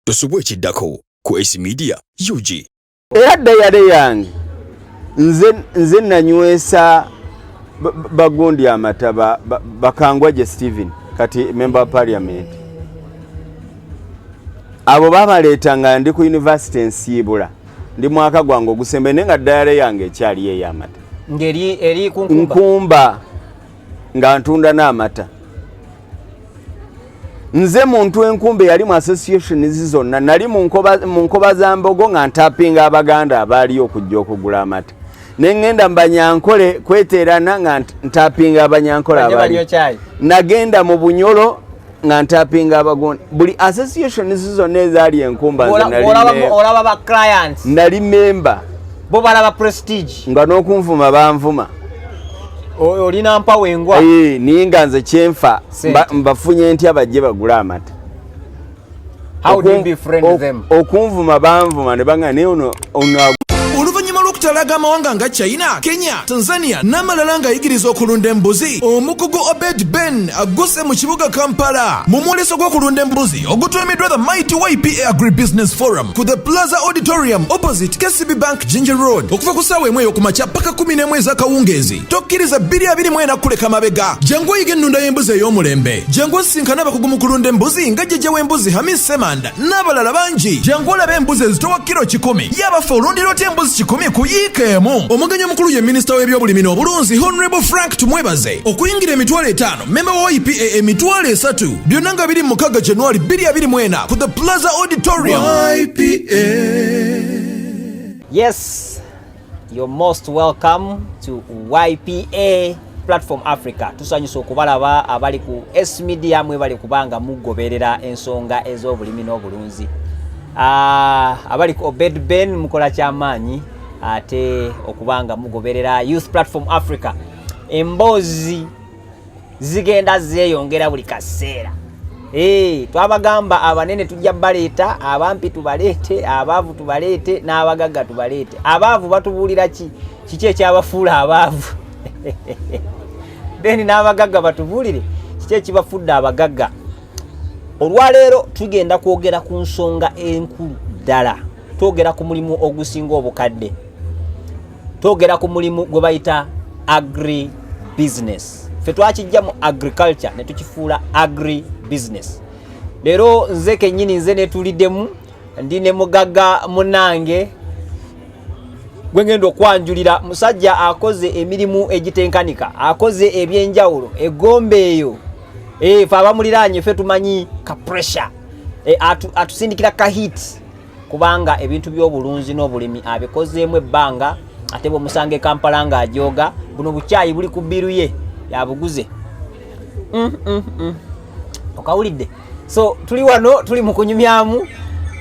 Tosubwe chiddako ku AC Media UG. Eyadda yale yange nze nanywesa bagundi amata bakangwaje Steven kati member of parliament. Abo babaleetanga ndi ku university ensibula ndi mwaka gwange ogusembe nenga ddayale yange ekyali ye yamata ngeri eri nkumba nga ntunda n'amata. Nze muntu enkumbe yali mu association zizonna nali mu nkoba za mbogo nga ntapinga abaganda abali okujja okugula amata nengenda mbanyankole kweterana nga ntapinga abanyankole abali nagenda mu bunyolo nga ntapinga abagondi buli association zizonna ezali enkumba olaba ba clients nali member bo balaba prestige nga n'okunvuma banvuma olina mpa wengwa ninga nze kyenfa mbafunye ntya bajje bagula amata. How do you befriend them? Okunvuma banvuma ne banga ne ono Oluvannyuma lw'okutalaga amawanga nga China, Kenya, Tanzania n'amalala ng'ayigiriza okulunda embuzi, omukugu Obed Ben agguse mu kibuga Kampala mu mwoleso gw'okulunda embuzi ogutulamiddwa the Mighty YPA Agribusiness Forum ku the Plaza Auditorium opposite KCB Bank Ginger Road okuva ku ssaawa emu ey'okumakya paka 11 ez'akawungeezi. Tokkiriza 2024 kuleka mabega. Jangu oyiga ennunda y'embuzi ey'omulembe. Jangu osinkana abakugu mu kulunda embuzi nga jjajja w'embuzi Hamis Semanda n'abalala bangi. Jangu olabe embuzi ezitowa kilo 10 yabafa olundiro embuzi 10 kuyiikeemu. Omugenyi omukulu ye minisita w'ebyobulimi n'obulunzi Honorable Frank Tumwebaze okuyingira emitwalo 5 member wa YPA emitwalo 3 byonna nga biri mu 6 January 2024 ku the Plaza Auditorium. YPA. Yes, you're most welcome to YPA Platform Africa. Tusanyusa okubalaba abali ku AC Media mwe bali kubanga mugoberera ensonga ez'obulimi n'obulunzi. Abali ku Obed Ben mukola kyamaanyi ate okubanga mugoberera Youth Platform Africa. Embozi zigenda zeeyongera buli kaseera. Twabagamba abanene tujja baleeta, abampi tubaleete, abaavu tubaleete n'abagagga tubaleete. Abaavu batubuulira kiki ekyabafuula abaavu. Then n'abagagga batubuulire kiki ekibafudde abagagga. Olwaleero tugenda kwogera ku nsonga enkulu ddala. Twogera ku mulimu ogusinga obukadde. Twogera ku mulimu gwe bayita agri business. Ffe twakijja mu agriculture ne tukifuula agri business. Leero nze kennyini nze ne tuliddemu ndi ne mugagga munange gwe ngenda okwanjulira musajja akoze emirimu egitenkanika, akoze ebyenjawulo, egombe eyo fe abamuliranye fe tumanyi ka pressure atusindikira ka hit kubanga ebintu by'obulunzi n'obulimi abikozeemu ebbanga ate bwe musange Kampala nga ajoga buno bukyayi buli ku bbiru ye yabuguze. Okawulidde. So tuli wano tuli mu kunyumyamu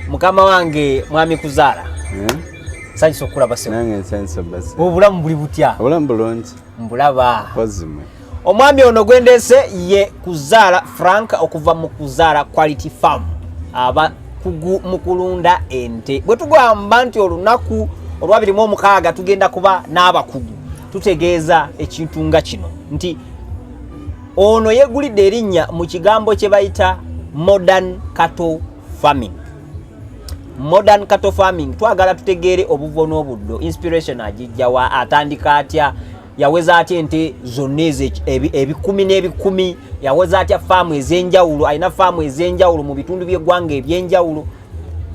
mukama wange mwami Kuzaala. Sanyiso okulaba se. Nange sanyiso basi. Obulamu buli butya? Obulamu bulungi. Mbulaba. Kozimwe. Omwami ono gwendese ye Kuzaala Frank okuva mu Kuzaala Quality Farm aba kugu mukulunda ente. Bwe tugamba nti olunaku olwabiri mu mukaaga tugenda kuba n'abakugu tutegeeza ekintu nga kino nti ono yegulidde erinnya mu kigambo kye bayita modern cattle farming. Modern cattle farming twagala tutegeere obuvo n'obuddo inspiration agijjawa atandika atya yaweza atya ente zonna ebikumi n'ebikumi yaweza atya faamu ez'enjawulo alina faamu ez'enjawulo mu bitundu by'eggwanga eby'enjawulo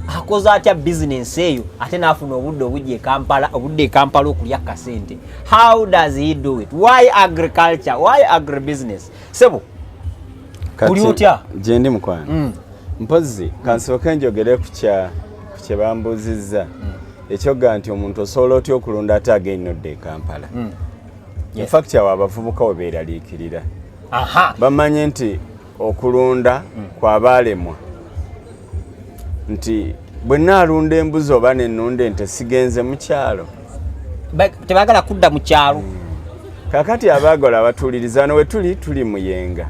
akoze atya business eyo ate n'afuna obudde obujja e Kampala okulya kasente. How does he do it? Why agriculture? Why agribusiness? Sebo uli otya gye ndi mukwano mpozi kansooke njogere ku kye bambuzizza ekyoga nti omuntu osobola otya okulunda ate agennodde e Kampala. In fact awo abavubuka we beeraliikirira bamanye nti okulunda kwabaalemwa nti bwe naalunda embuzi oba nennunda ente sigenze mu kyalo tebagala kudda mu kyalo. Kakati abaagala abatuuliriza wano we tuli muyenga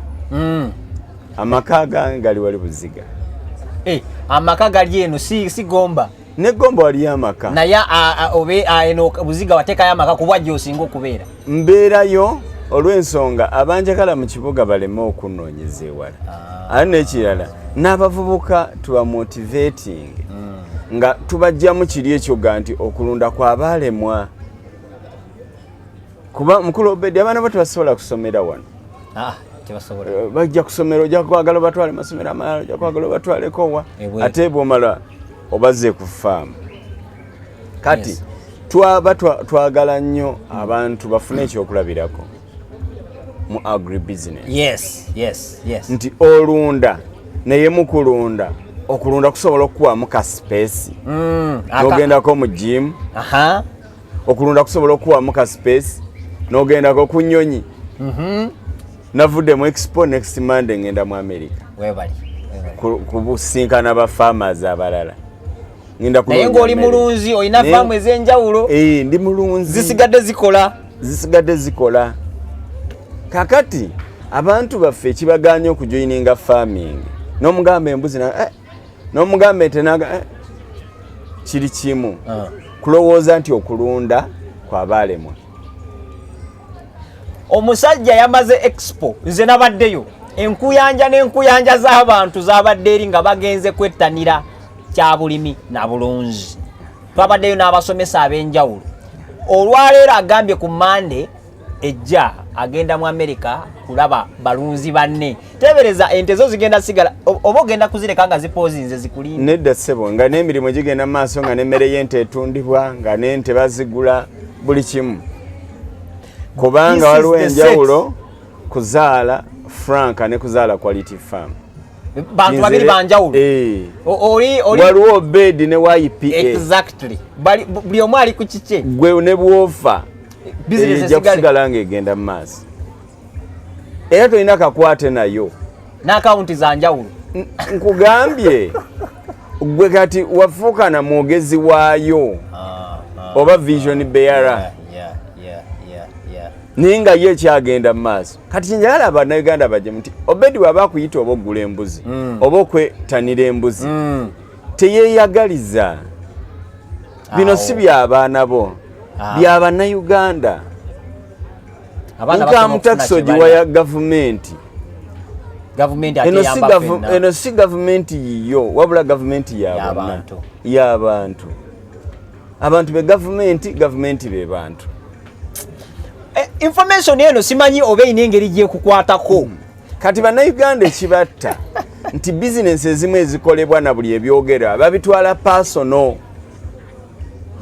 amaka gange gali wali Buziga. Amaka gali eno si Gomba ne Gomba wali amaka naye eno Buziga wateekayo amaka ku bwajja osinga okubeera. Mbeerayo olw'ensonga abanjagala mu kibuga baleme okunoonyeza ewala ate n'ekirala n'abavubuka tuba motivating nga tubajjamu kiri ekyo ga nti okulunda kwabaalemwa kuba mukulu Obedi abaana bo tebasobola kusomera wano bajja kusomera ojja kwagala batwale masomero amalala ojja kwagala batwaleko wa ate bw'omala obaze ku faamu kati twagala nnyo abantu bafune ekyokulabirako mu agribusiness nti olunda naye mukulunda okulunda kusobola okukuwamu ka space n'ogendako mu gym okulunda kusobola okukuwamu ka space n'ogendako ku nnyonyi navudde mu expo next Monday ngenda mu America kubusinkana ba farmers abalala naye ng'oli mulunzi olina faamu ez'enjawulo ndi mulunzi zisigadde zikola kakati abantu baffe ekibaganya okujoininga farming n'omugamba embuzi n'omugamba entenaga kiri kimu kulowooza nti okulunda kwabaalemwa omusajja yamaze expo nze nabaddeyo enkuyanja z'abantu zabadde eri nga bagenze kwettanira kyabulimi na bulunzi twabaddeyo n'abasomesa ab'enjawulo olwaleero agambye ku Monday ejja agenda mu America kulaba balunzi banne tebereza ente zo zigenda sigala oba ogenda kuzireka nga zipozinze zikulinda nedda ssebo nga n'emirimu gigenda maaso nga n'emmere y'ente etundibwa nga n'ente bazigula buli kimu kubanga waliwo enjawulo kuzaala Frank ne kuzaala Quality Farm bantu babiri banjawulo waliwo Obedi ne YPA exactly buli omu ali ku kike gwe ne bwofa ejja kusigala ng'egenda mu maaso era tolina kakwate nayo n'akawunti za njawulo nkugambye gwe kati wafuukana mwogezi waayo oba vision bearer naye nga ye ekyagenda mu maaso kati kinjagala abannayuganda bajjemu nti Obedi bw'aba akuyita oba oggula embuzi oba okwetanira embuzi teyeeyagaliza bino si by'abaana bo by'abannayuganda income tax ogiwa gavumenti eno si gavumenti yiyo wabula gavumenti y'abantu abantu be gavumenti be bantu information eno simanyi oba ina engeri gyekukwatako kati bannayuganda ekibatta nti bizinesi ezimu ezikolebwa na buli ebyogera babitwala personal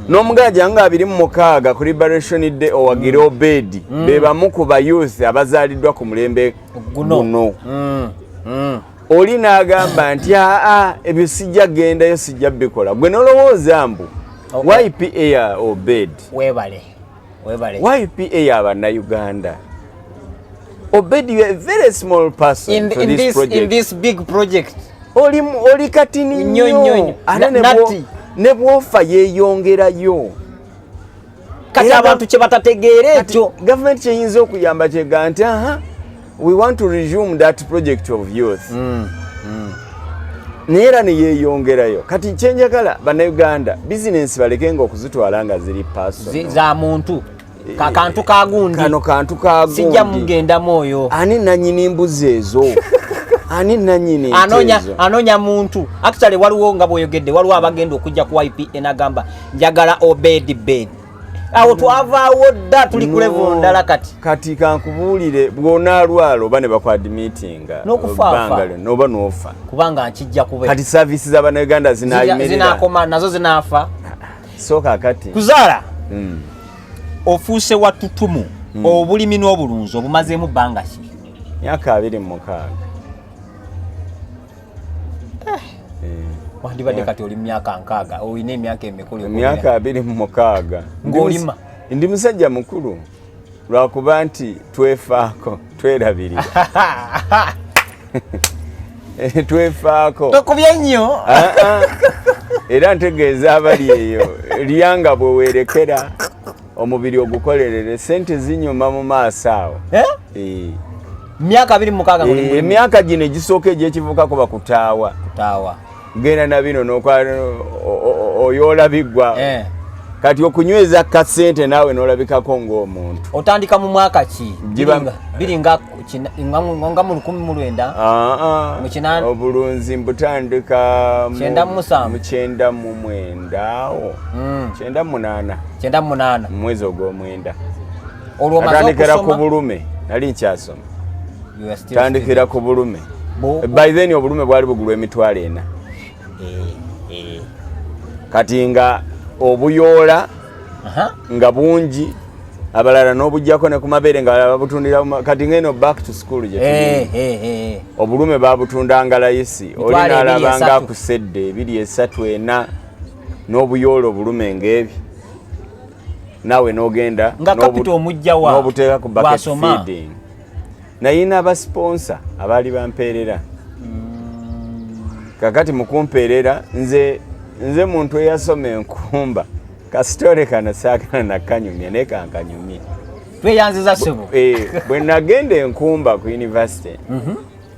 n'omugaja nga 26 ku Liberation Day owagira Obedi be bamu ku ba youth abazaaliddwa ku mulembe guno oli n'agamba nti ebyo sijja gendayo sijja bikola gwe nolowooza mbu YPA ya Obedi webale YPA ya bannayuganda Obedi a very small person in this big project oli katini nnyo ne bwofa yeeyongerayo kati abantu kye batategeera ekyo gavumenti kyeyinza okuyamba kyega nti we want to resume that project of youth naye era neyeeyongerayo kati kyenjagala bannayuganda bizinensi balekenga okuzitwala nga ziri personal za muntu kantu kagundi kano kantu kagundi sijja mugendamu oyo ani nanyini mbuzi ezo ani nanyini anonya muntu actually waliwo nga bwoyogedde waliwo abagenda okujja ku YPA nagamba njagala Obedi Ben awo twavaawo dda tuli ku level ndala kati kankubuulire bw'onaalwala oba ne bakwadimitinga noba noofa kubanga nkijja kube kati services z'abannayuganda zinakoma nazo zinaafa sooka kati kuzaala ofuuse watutumu obulimi n'obulunzi obumazeemu bbanga ki myaka 26 wandibadde kati oli myaka 6 olina emyaka emikulu myaka 26 ng'olima ndi musajja mukulu lwakuba nti twefaako twerabirira twefaako tokubye nnyo era ntegeeza abali eyo lyanga bwe weerekera omubiri ogukolerere sente zinyuma mu maaso awo myaka 26 emyaka gino egisooka egy'ekivukako bakutaawa genda na bino oyoola biggwa kati okunyweza kasente naawe n'olabikako ng'omuntu. Otandika mu mwaka ki? Biringa nga mu 1900 mu kinana obulunzi mbutandika mu 1997 awo 98 mwezi ogw'omwenda. Natandikira ku bulume nali nkyasoma. Tandikira ku bulume. By then obulume bwali bugulwa emitwalo 4. Kati nga obuyoola nga bungi abalala n'obujjako ne ku mabeere nga babutundira kati ngeno back to school gye obulume babutundanga layisi oli n'alabanga akusedde 2 3 4 n'obuyoola obulume ng'ebyo naawe n'ogenda n'obuteeka ku bucket feeding. Nayina abasponsa abaali bampeerera kakati mu kumpeerera nze muntu eyasoma enkumba kasitore kana saakana nakanyumya naye kankanyumye tweyanziza ssebo bwe nagenda enkumba ku university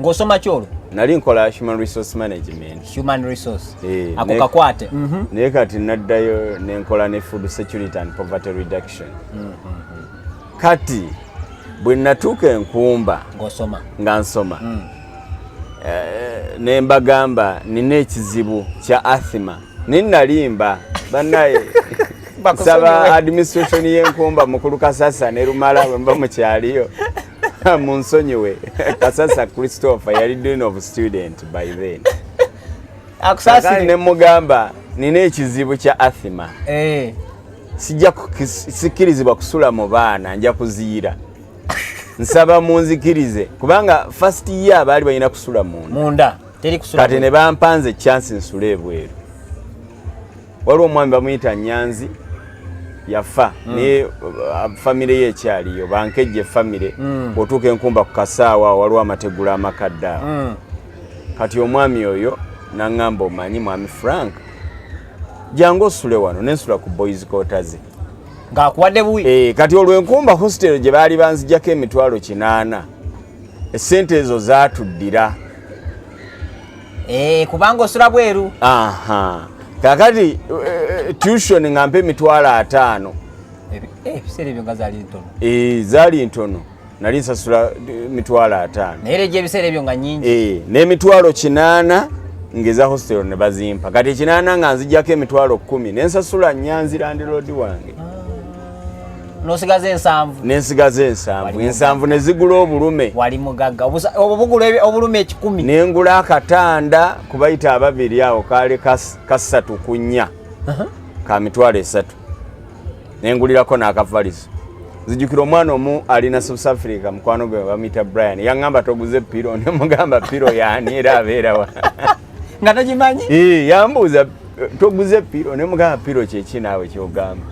ng'osoma kyolo nali nkola human resource ako kakwate naye kati naddayo nenkola ne food security and poverty reduction kati bwe natuuka enkumba nga nsoma ne mbagamba nina ekizibu kya asthma ninnalimba bannaye saba administration y'enkumba mukulu Kasasa ne Lumala bwe mba mukyaliyo munsonyiwe. Kasasa Christopher yali dean of student by then. Akusasi ne mugamba nina ekizibu kya asthma sijja kusikirizibwa kusula mu baana nja kuziira nsaba munzikirize kubanga first year baali balina kusula munda teri kusula kati ne bampanze chance nsule ebweru. Waliwo omwami bamuyita Nyanzi yafa ne family ye ekyaliyo bankejje family otuuka enkumba ku Kasaawa waliwo amategula amakadde kati omwami oyo naŋŋamba omanyi mwami Frank jangu osule wano nensula ku boys quarters ng'akuwadde buwi kati olwo enkumba hostel gye baali banzijjako emitwalo 8 esente ezo zaatuddira kubanga osula bweru kakati tuition nga mpe emitwalo 5 ebiseera ebyo nga zaali ntono zaali ntono nali nsasula emitwalo 5 naye gye ebiseera ebyo nga nnyingi n'emitwalo 8 ngeza hostel ne bazimpa kati 8 nga nzijjako emitwalo 10 nensasula Nyanzi Land Road wange n'osigaza ensanvu ne zigula obulume wali mugagga obugula obulume 10 nengula akatanda kubayita ababiri awo kaali kasatu kunya ka mitwalo 3 nengulirako n'akavalizo zijjukira omwana omu alina South Africa mukwano gwe bamuyita Brian yaŋŋamba toguze piro ne mugamba piro yaani era abeerawa nga tagimanyi yambuuza toguze piro ne mugamba piro kyeki naawe kyogamba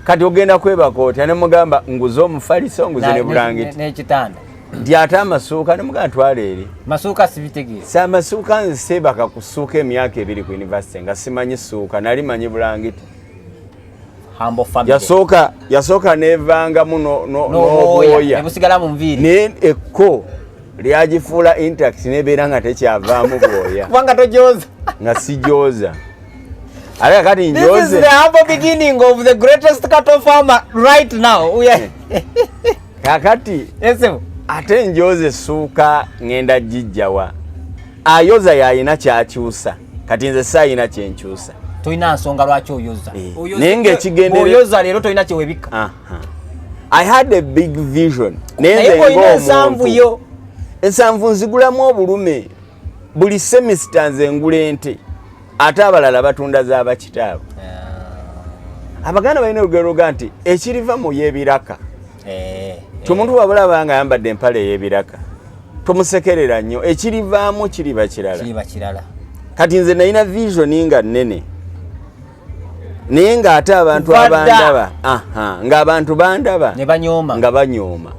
kati ogenda kwebaka otya ne mugamba nguze omufaliso nguze ne bulangiti n'ekitanda nti ate amasuuka ne mugamba twala eri masuuka sibitegeeza si amasuuka nze seebaka ku ssuuka emyaka 2 ku university nga simanyi ssuuka nali manyi bulangiti yasooka nevangamu n'obwoya nebusigala mu nviiri ne ekko lyagifuula intact nebeera nga tekyavaamu bwoya kubanga tojooza nga sijooza ate kati njoze. This is the humble beginning of the greatest cattle farmer right now. Kakati ate njoze suuka ngenda jijjawa ayoza yayina kyakyusa kati nze sayina kyenkyusa toyina nsonga lwaki oyoza nenge ekigendere oyoza leero toyina kyewebika. I had a big vision nenze ng'omuntu ensanvu nzigulamu obulume buli semester nze ngula ente ate abalala batunda z'abakitaabwe. Abaganda balina olugero luga nti ekiriva mu y'ebiraka omuntu wabulaba nga ayambadde empale ey'ebiraka tumusekerera nnyo ekirivaamu kiriba kirala. Kati nze nalina vision nga nnene naye ng'ate abantu abandaba ng'abantu bandaba nga banyooma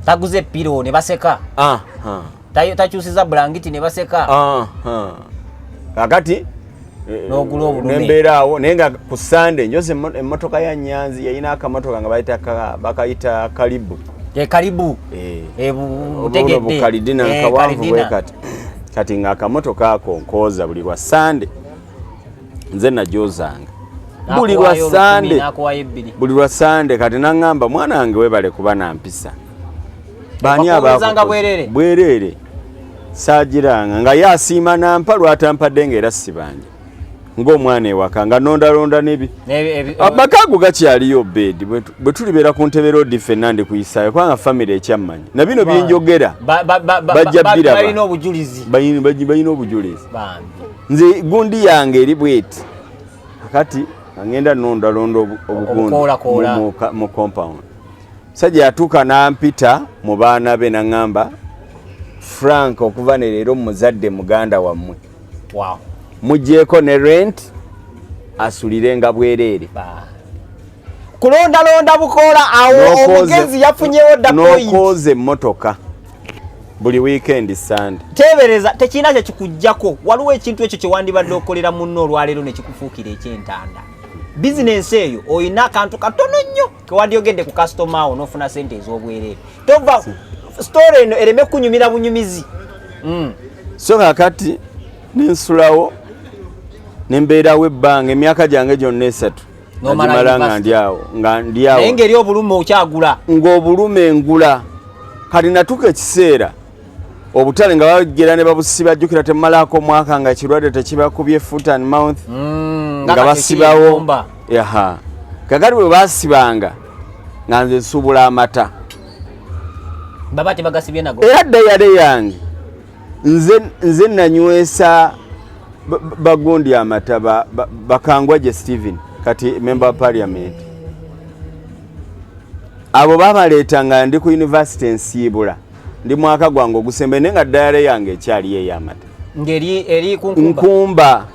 taguze piro ne baseka takyusiza bulangiti ne baseka kakati nembeeraawo naye nga ku Sunday njoze emmotoka ya Nyanzi yayina akamotoka nga bakayita kalibu bukalidina nkawanvu bwe kati nga akamotoka ako nkooza buli lwa Sunday nze najozanga buli lwa Sande kati nangamba mwana wange webale kuba nampisa bani abakozanga bwerere sajiranga nga yasiima nampa lwatampadde ng'era sibanje ng'omwana ewaka nga nondalonda nebi amakago gakyaliyo bedi bwe tulibeera ku ntebe road fennande kuyisaayo kubanga famire ekyammanyi na bino byenjogera bajja biraba balina obujulizi nze gundi yange eri bweti akati angenda nondalonda obugundi mu compound sajja yatuuka nampita mu baana be naŋŋamba Frank okuva ne leero muzadde muganda wammwe mujjeeko ne rent asulirenga bwereere kulondalonda bukoola awo omugezi yafunyewo nokoze emmotoka buli weekend Sande tebereza tekina kye kikujjako waliwo ekintu ekyo kyewandibadde okolera munno olwaleero ne kikufuukira ekyentanda bizinensi eyo oyina akantu katono nnyo kewandyogedde ku kasitoma awo n'ofuna sente ez'obwereere tova story eno ereme kunyumira bunyumizi so kakati nensulawo nembeerawo ebbanga emyaka gyange gyonna 3 nagimala nga ndyawo naye ngeri obulume okyagula ng'obulume ngula kati natuka ekiseera obutale nga bagera ne babusiba jjukira temmalako omwaka nga ekirwadde tekibakubye foot and mouth nga basibawo yaha kakati bwe basibanga nga nze nsubula amata baba tebagasibye nago era ddayale yange nze nanywesa bagundi amata bakangwa gye Stephen kati member of parliament abo babaleeta nga ndi ku university nsiibula ndi mwaka gwange ogusembe naye nga ddayale yange ekyali ey'amata ngeri eri nkumba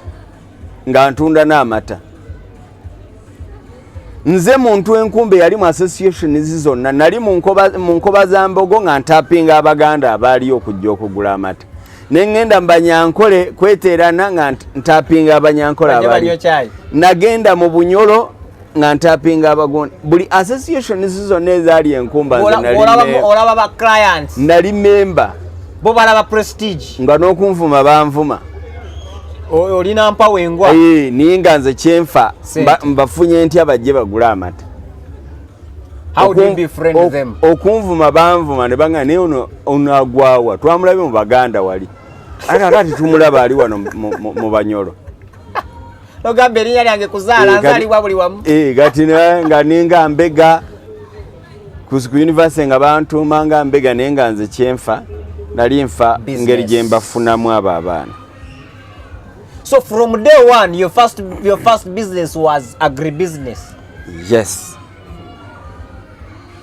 nga ntunda n'amata nze muntu enkumbe yali mu association zonna nali mu nkoba za mbogo nga ntapinga abaganda abaaliyo okujja okugula amata nengenda mbanyankole kweterana nga ntapinga abanyankole abali nagenda mu bunyolo nga ntapinga abagondi buli association zonna ezaali enkumba olaba ba clients nali member bo balaba prestige nga n'okunvuma banvuma olina mpawo engwa ninga nze kyenfa mbafunye ntya bajje bagula amata how do you befriend them okunvuma banvuma ne banga ne ono agwawa twamulabe mu baganda wali akakati tumulaba ali wano mu banyolo ogambe erinnya lyange kuzaala nzaalibwa buli wamu gati nga ninga mbega ku university nga bantuuma nga mbega naye nga nze kyenfa nali nfa ngeri gye mbafunamu abo abaana. So from day one, your first business was agribusiness. Yes.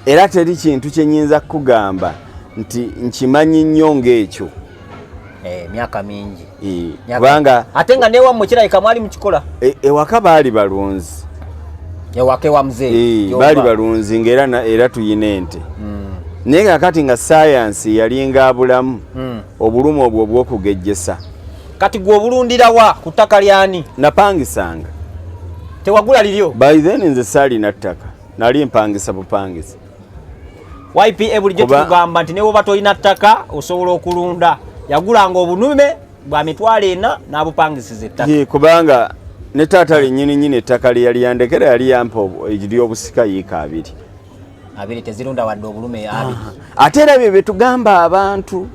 Era teri kintu kye nyinza kugamba nti nkimanyi nnyo ng'ekyo. Myaka mingi. Kubanga ate nga newa mukirayika mwali mukikola. Ewaka baali balunzi. Ewake wa mzee. Baali balunzi ng'era era tuyina ente. Naye kakati nga science yalinga abulamu obulumu obwo obw'okugejjesa. Kati gwe obulundira wa ku ttaka lyani? Napangisanga. Tewagula liryo? By then nze saalina ttaka. Nali mpangisa bupangisa. YPA bulijjo tukugamba nti newo batolina ttaka osobola okulunda. Yagulanga obunume bwa mitwalo 4 n'abupangisiza ettaka. Kubanga ne taata linnyini ettaka lye yali yandekera yali yampa eri obusika yiika 2. 2 tezirunda wadde obulume 2. Ate era bye tugamba abantu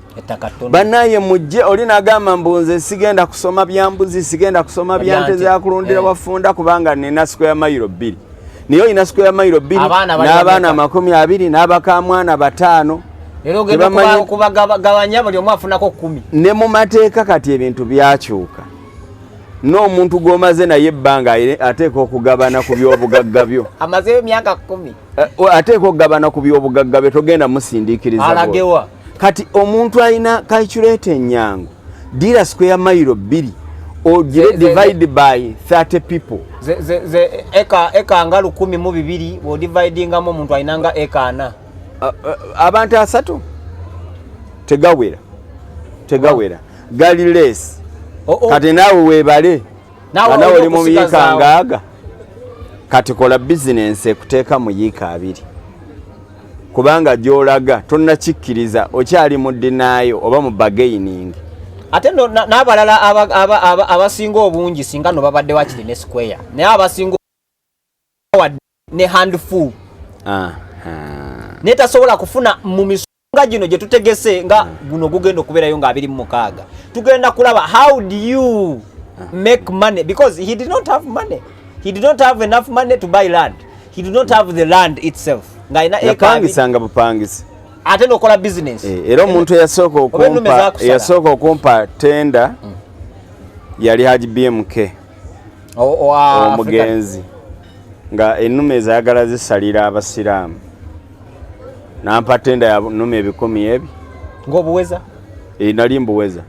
banaye mujje oli nagamba mbunze sigenda kusoma byambuzi sigenda kusoma byante za kulundira wafunda kubanga nina square mile 2. Niyo ina square mile 2 n'abaana 20 n'abakamwana 5. Lero genda kubagabanya buli omu afunako 10. Ne mu mateeka kati ebintu byakyuka. N'omuntu gwomaze naye ebbanga ateeka okugabana ku by'obugagga byo. Amaze emyaka 10. Ateeka okugabana ku by'obugagga byo togenda musindiikiriza. Alagewa. Kati omuntu alina calculate enyango dira square mile 2 ogire divide by 30 people. Ze eka nga 10 mu 2 bo dividinga mu omuntu ainanga eka 4. Abantu 3 tegawera gali less. Kati nawe webale nawe oli mu yiika ngaaga kati kola business ekuteeka mu yiika 2 kubanga gyolaga tonnakikkiriza okyali mu dinaayo oba mu bargaining. Ate n'abalala abasinga obungi singa no babadde wakiri ne square naye abasinga ne handful netasobola kufuna mu misonga gino gye tutegese nga guno gugenda okubeerayo nga 26 tugenda kulaba how do you make money, because he did not have money, he did not have enough money to buy land, he did not have the land itself nga ina yapangisanga bupangisi ate nokola business era omuntu yasooka okumpa tenda yali Haji BMK omugenzi nga ennume ezayagala zisalira abasiraamu nampa tenda ya nnume 10,000 ng'obuweza nali mbuweza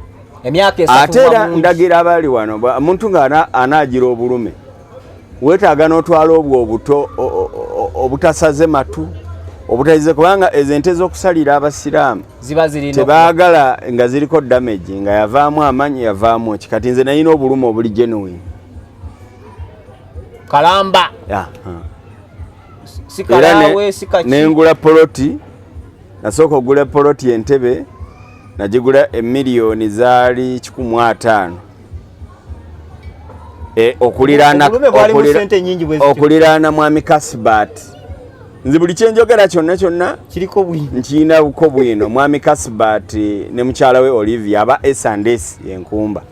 emyaka 3 ate era ndagira abali wano omuntu nga anaagira obulume weetaaga n'otwala obwo obuto obutasaze matu obutayize kubanga ezente z'okusalira abasiraamu tebaagala nga ziriko damage nga yavaamu amanyi yavaamu kikati nze nayina obulume obuli genuine kalamba sikalawe sikaki nengula poloti nasooka ogula poloti Entebbe nagigula emiliyoni zaali 15 okuliraana mwami Kasbat nzi buli kyenjogera kyonna kiriko bwino nkina buko bwino mwami Kasbat ne mukyala we Olivia aba S&S yenkumba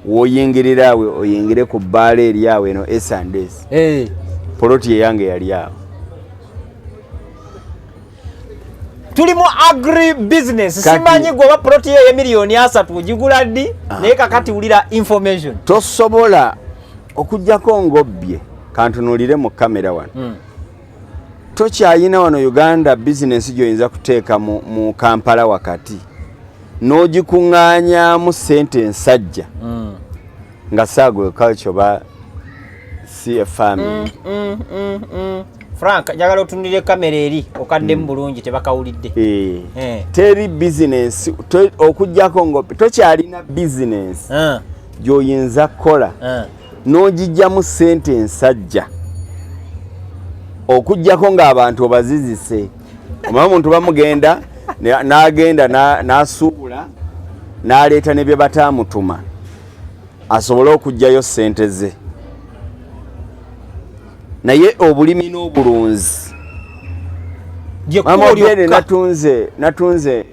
woyingirirawe oyingire ku bbaala eryawe eno S&S poloti yange yali awo tuli mu agri business simanyi gwe oba poloti ye emiliyoni 3 ogigula ddi naye kakati wulira information tosobola okujjako ng'obbye kantunuulire mu kamera wano tokyayina wano Uganda business gy'oyinza kuteeka mu Kampala wakati n'ogikuŋŋaanyaamu ssente ensajja nga saagwe culture ba si family Frank njagala otunulire kamera eri okaddemu bulungi tebakawulidde teri business okujjako ng'obbye tokyalina business gy'oyinza kukola n'ogijjamu ssente ensajja okujjako ng'abantu obazizise omama omuntu bamugenda n'agenda n'asuubula n'aleeta ne bye bataamutuma asobole okujjayo ssente ze naye obulimi n'obulunzi natunze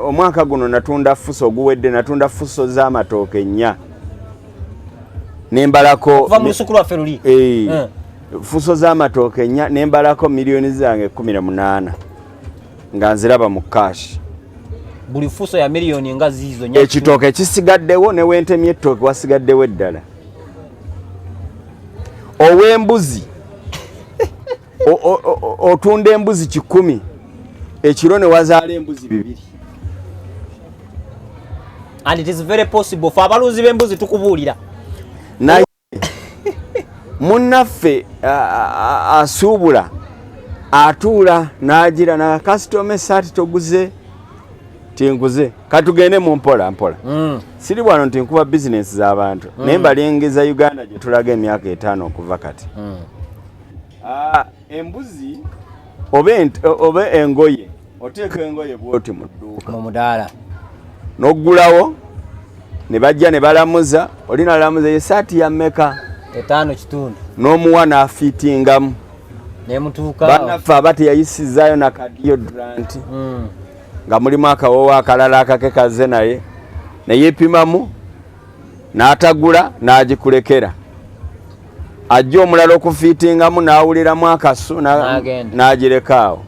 omwaka guno natunda fuso oguwedde natunda fuso z'amatooke 4 nembalako fuso z'amatooke 4 nembalako miliyoni zange 18 nga nziraba mu cash buli fuso ya miliyoni nga zizo ekitooke kisigaddewo ne wentemye ettooke wasigaddewo eddala ow'embuzi otunda embuzi 10 ekiro ne wazaala embuzi 2 and it is very possible for abalunzi b'embuzi tukubuulira naye munnaffe asuubula atuula n'agira na kasitoma esaati toguze tinguze katugende mu mpola siri wano nti nkuba bizinesi z'abantu naye mbalengeza Uganda gye tulaga emyaka 5 okuva kati embuzi oba engoye oteeka engoye bwoti mu dduuka mu mudaala n'oggulawo ne bajja ne balamuza oli nalamuza esaati ya mmeka 5.5 n'omuwa n'afiitingamu nemutuuka bannaffe aba teyayisizaayo na deodorant nga mulimu akawoowo akalala akake kaze naye neyeepimamu n'atagula n'agikulekera ajja omulala okufiitingamu n'awuliramu akasu n'agireka awo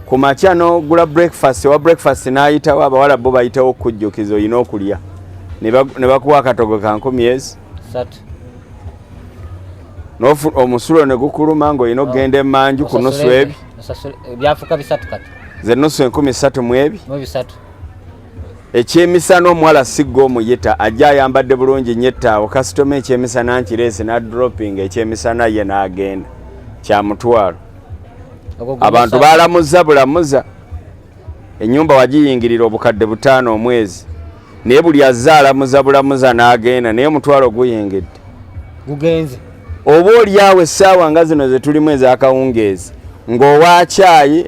ku makya n'ogula breakfast wa breakfast n'ayitawo abawala bo bayitawo okujjukiza oyina okulya ne bakuwa akatogo ka 10 omusulo ne gukuluma ng'olina okugenda emmanju ku nusu ebi byafuka 3 kati ze nusu 13 mu ebi ekyemisana omuwala sigga omuyita ajja ayambadde bulungi nyettaawo kasitoma ekyemisana nkireese n'adropping ekyemisana ye n'agenda kyamutwalo abantu baalamuza bulamuza ennyumba wagiyingirira obukadde 5 omwezi naye buli azza alamuza bulamuza n'agenda naye omutwalo guyingidde gugenze oba olyawo essaawa nga zino ze tulimu ez'akawungeezi ng'owa caayi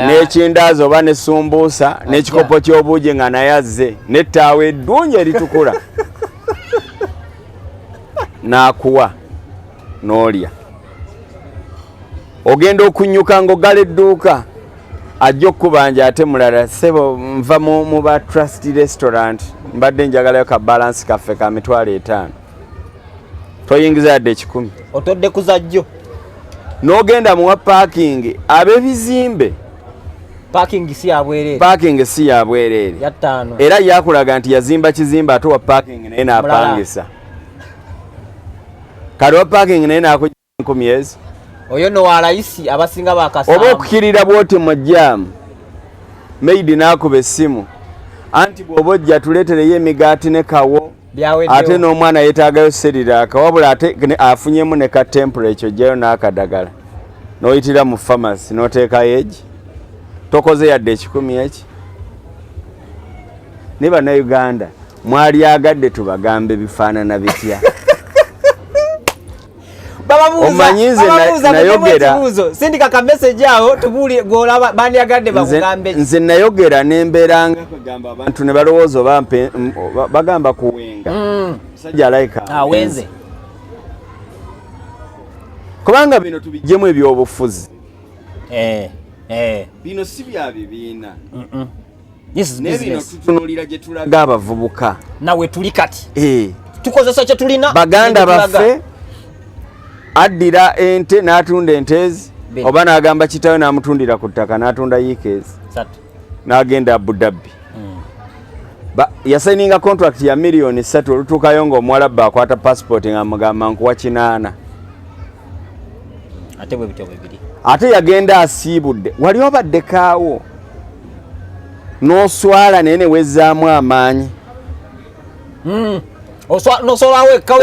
n'ekindaazi oba n'essumbuusa n'ekikopo ky'obuugi nga naye azze n'ettaawo eddungi eritukula n'akuwa n'olya ogenda okunyuka ng'oggala edduuka ajja okubanja ate mulala ssebo nva mu ba trust restaurant mbadde njagalayo ka balance kaffe ka $5 toyingiza yadde 10 otodde kuzajjo n'ogenda muwa parking ab'ebizimbe parking si ya bwereere ya 5 era yakulaga nti yazimba kizimba ate wa parking naye n'apangisa kale wa parking naye n'akujja 10 oyo no wa rais abasinga bakasamba oba okukirira bwoti mu jjaamu maidi n'akuba essimu anti bw'obojja tuleetereyo emigaati ne kawo ate n'omwana yeetaagayo seriraaka wabula ate afunyemu ne ka temperature ojjayo n'akadagala n'oyitira mu pharmacy n'oteekayo egi tokoze yadde 10 eki ne bannayuganda mwalyagadde tubagambe bifaanana bitya omanyize nayogera sindika ka message awo tubuli golaba bandyagadde bakugambe nze nayogera nemberanga kugamba abantu ne balowooza bampe bagamba kuwenga musajja alaika wenze kubanga bino tubijjemu ebyobufuzi bino si bya bibiina nebino tutunulira gye tulaga abavubuka nawe tuli kati tukozesa kye tulina baganda baffe addira ente n'atunda entezi oba n'agamba kitawe n'amutundira ku ttaka n'atunda yikeezi n'agenda Abu Dhabi yasayininga contract ya $3,000,000 olutuukayo ng'omuwalabba akwata passport nga mugamba nkuwa 8 ate bwe bityo bibiri ate yagenda asiibudde wali obaddekaawo n'oswala naye ne wezzaamu amaanyi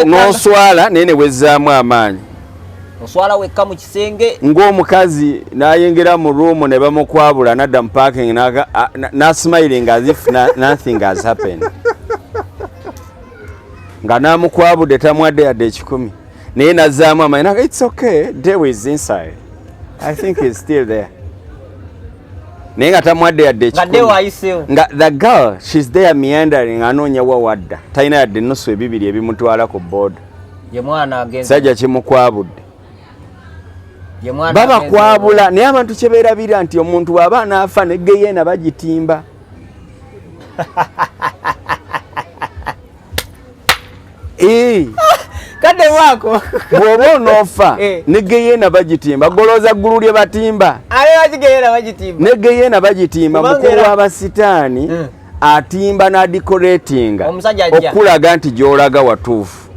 n'oswala naye ne wezzaamu amaanyi oswala wekka mu kisenge ng'omukazi n'ayingira mu ruumu ne bamukwabula n'adda mu parking n'asmiling as if nothing has happened nga n'amukwabudde tamwadde yadde 10 naye nazzaamu amaanyi naga it's okay Dave is inside I think he's still there naye nga tamwadde yadde 10 nga the girl she's there meandering anoonya wa wadda talina yadde ennusu ebibiri ebimutwala ku boda ye mwana agenze sajja kimukwabudde babakwabula naye abantu kyebeerabira nti omuntu bw'aba naafa neggeyeena bagitimba kadde wako bw'oba onoofa neggeyeena bagitimba golooza ggulu lye batimba neggeyeena bagitimba mukulu w'abasitaani atimba n'adikoleetinga okulaga nti gy'olaga watuufu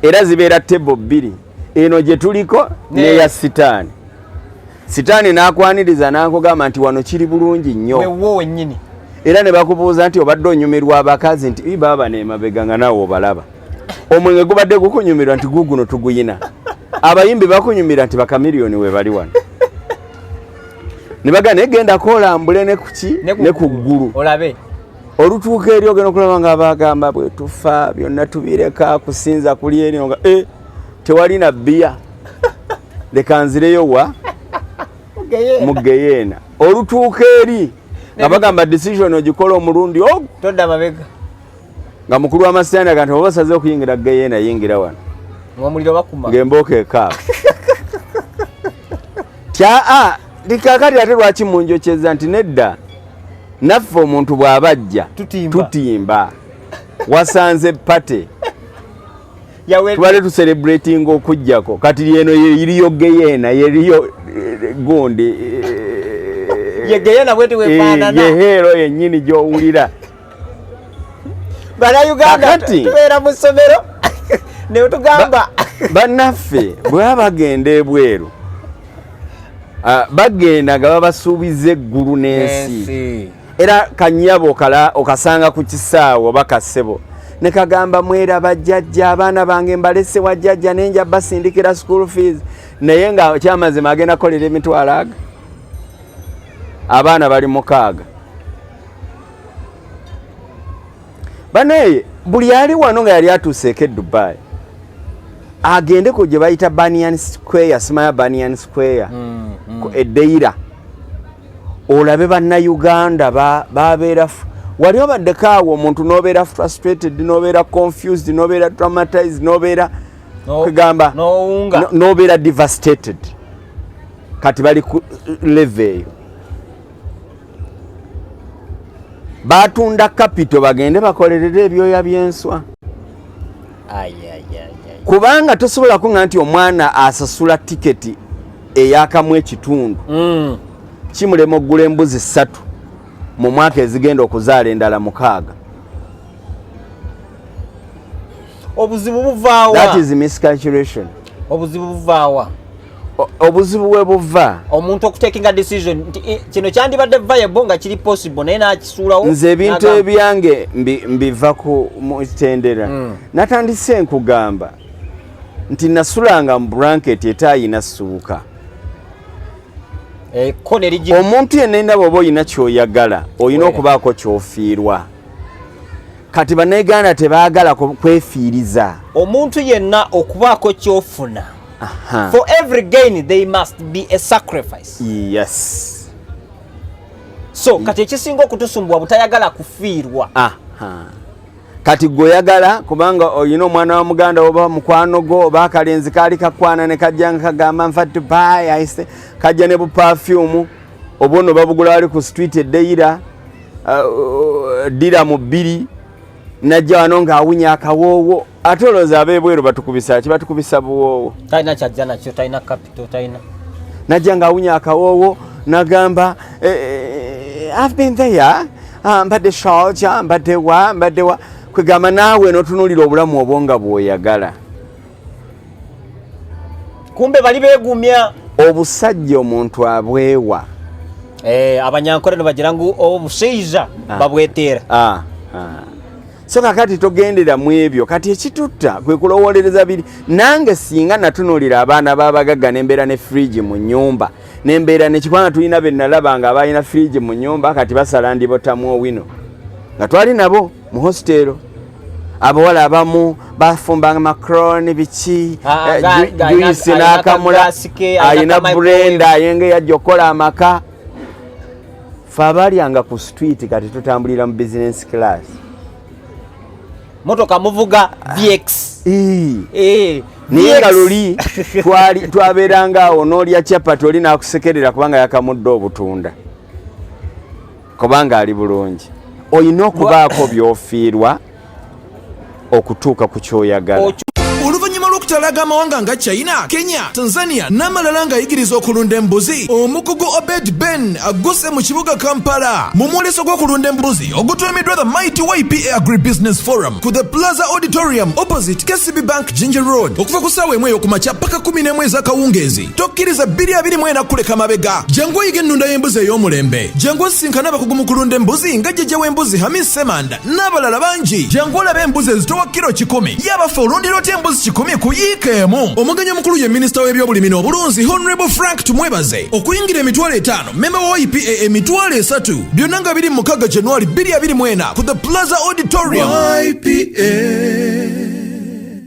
era zibeera tebo 2 eno gye tuliko neya sitaani n'akwaniriza n'akugamba nti wano kiri bulungi nnyo era ne bakubuuza nti obadde onyumirwa abakazi nti baba n'emabega nga naawe obalaba omwenge gubadde gukunyumirwa nti guguno tuguyina abayimbi bakunyumira nti bakamiliyoni we bali wano ne baga negenda kolambule ne kuki ne ku ggulu olutuuka eri ogenda okulaba nga bagamba bwe tufa byonna tubireka kusinza kuli eri nga tewali na bbiya leka nzireyo wa mugeyeena olutuuka eri nga bagamba decision ogikola omulundi ogwo todda mabega nga mukulu w'amasitani aga nti oba osaze okuyingira geyeena yingira wano ng'omuliro bakuma ng'embooka ekaaba likakati ate lwaki munjokyeza nti nedda naffe omuntu bw'abajja tutimba wasanze pate tubale tucelebratinga okujjako kati lyeno yeriyo geyeena yeriyo gundi yegeyeena bweti wefaanana yeheero yennyini gy'owulira bannayuganda tubeera mu ssomero ne tugamba bannaffe bwe bagenda ebweru bagenda nga babasuubiza eggulu n'ensi era kanyabo okasanga ku kisaawe oba kasebo ne kagamba mwera bajjajja abaana bange mbalese wa jjajja nenja basindikira school fees naye nga kyamazima agenda kolera emitwalo aga abaana bali 6 banaye buli ali wano nga yali atuuseeko e Dubai agende ku gye bayita Banyan Square simaya Banyan Square eddeira olabe bannayuganda babeera wali obaddeko awo omuntu n'obeera frustrated n'obeera confused n'obeera traumatized n'obeera kwegamba nobeera devastated kati bali ku level eyo batunda capital bagende bakolerere ebyoya byenswa kubanga tosobola kunga nti omwana asasula tiketi eyakamu ekitundu kimulema okugula embuzi 3 mu mwaka ezigenda okuzaala endala 6. obuzibu buvaawa. That is miscalculation. Obuzibu buvaawa. Obuzibu bwe buva omuntu okutekinga decision kino kyandibadde viable nga kiri possible naye nakisuulawo. Nze ebintu ebyange mbiva ku mutendera. Natandise nkugamba nti nasulanga mu blanket etayina ssuuka. Omuntu yenna bw'oba oyina ky'oyagala olina okubaako ky'ofiirwa. Kati bannayuganda tebaagala kwefiiriza. Omuntu yenna okubaako ky'ofuna. For every gain there must be a sacrifice. Yes. So kati ekisinga okutusumbwa butayagala kufiirwa. Kati gwoyagala kubanga oyina omwana wa muganda oba mukwano go oba akalenzi kaali kakwana ne kajja kagamba nfatu pay aise kajja ne bu perfume obono babugula ali ku street eddeira dira mu 2 najja wano nga awunya akawoowo atoloza abebweru batukubisa kibatukubisa buwoowo taina kyajja nakyo taina capital taina najja nga awunya akawoowo nagamba I've been there mbadde soldier mbadde wa kwegamba naawe notunulira obulamu obwonga bw'oyagala. Kumbe bali beegumya obusajja omuntu abwewa. Abanyankole no bagira ngu obuseiza babweteera. So kakati togendera mu ebyo kati ekitutta kwe kulowolereza biri nange singa natunulira abaana babagaga nembeera ne fridge mu nyumba nembeera ne kikwana tulina be nalaba nga abayina fridge mu nyumba kati basala ndibotamu owino nga twali nabo mu hostel abawala abamu bafumbanga macaroni biki juice n'akamula ayina blender ayenge yajja okukola amaka fabalyanga ku street kati tutambulira mu business class motoka muvuga VX niye galuli twaberanga awo n'olya chapati oli n'akusekerera kubanga yakamudde obutunda kubanga ali bulungi oyina okubaako by'ofiirwa okutuuka ku kyoyagala. Oluvannyuma lw'okutalaga amawanga nga China, Kenya, Tanzania n'amalala ng'ayigiriza okulunda embuzi, omukugu Obed Ben agguse mu kibuga Kampala mu mwoleso gw'okulunda embuzi ogutumiddwa the Mighty YPA Agribusiness Forum ku the Plaza Auditorium opposite KCB Bank Ginger Road okuva ku ssaawa 1 ey'okumakya paka 11 ez'akawungeezi. Tokkiriza 2024 kuleka mabega. Jangu oyiga ennunda y'embuzi ey'omulembe. Jangu osisinkane abakugu mu kulunda embuzi nga jjajja w'embuzi Hamis Semanda n'abalala bangi. Jangu olabe embuzi ezitowa kilo 10 yabafa olundira otya embuzi 10 kuyiikeemu. Omugenyi omukulu ye minisita w'ebyobulimi n'obulunzi Honorable Frank Tumwebaze okuyingira emitwalo 5 memba wa YPA emitwalo 3 byonna nga biri mu 6 January 2024 ku the Plaza Auditorium. YPA